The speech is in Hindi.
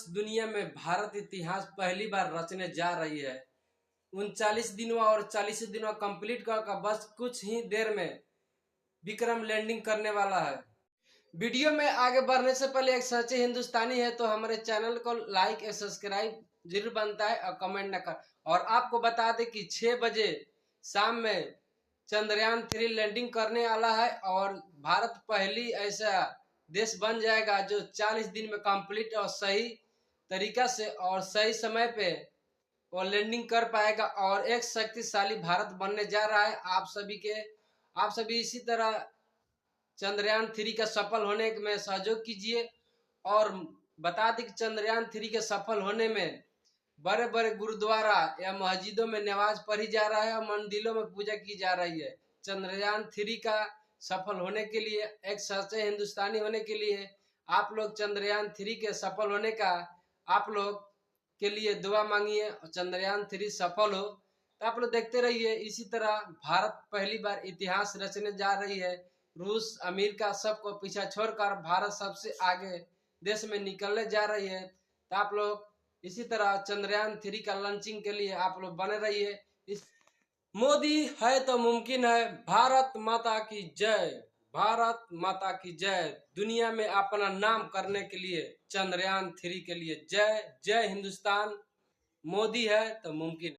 दुनिया में भारत इतिहास पहली बार रचने जा रही है। 39 दिनों और 40 दिनों कंप्लीट कर बस कुछ ही देर में विक्रम लैंडिंग करने वाला है। वीडियो में आगे बढ़ने से पहले एक सच्चे हिंदुस्तानी है तो हमारे चैनल को लाइक और सब्सक्राइब जरूर बनता है और कमेंट न कर। और आपको बता दें कि 6 बजे शाम में चंद्रयान 3 लैंडिंग करने वाला है और भारत पहली ऐसा देश बन जाएगा जो 40 दिन में कंप्लीट और सही तरीका से और सही समय पे वो लैंडिंग कर पाएगा और एक शक्तिशाली भारत बनने जा रहा है। आप सभी इसी तरह चंद्रयान 3 का सफल होने में सहयोग कीजिए। और बता दें कि चंद्रयान 3 के सफल होने में बड़े बड़े गुरुद्वारा या मस्जिदों में नमाज पढ़ी जा रहा है और मंदिरों में पूजा की जा रही है। चंद्रयान 3 का सफल होने के लिए, एक सच्चे हिंदुस्तानी होने के लिए आप लोग चंद्रयान 3 के सफल होने का आप लोग के लिए दुआ मांगिए और चंद्रयान 3 सफल हो। तो आप लोग देखते रहिए। इसी तरह भारत पहली बार इतिहास रचने जा रही है। रूस, अमेरिका सबको पीछा छोड़कर भारत सबसे आगे देश में निकलने जा रही है। तो आप लोग इसी तरह चंद्रयान 3 का लॉन्चिंग के लिए आप लोग बने रहिए। मोदी है तो मुमकिन है। भारत माता की जय। भारत माता की जय। दुनिया में अपना नाम करने के लिए चंद्रयान 3 के लिए जय जय हिंदुस्तान। मोदी है तो मुमकिन है।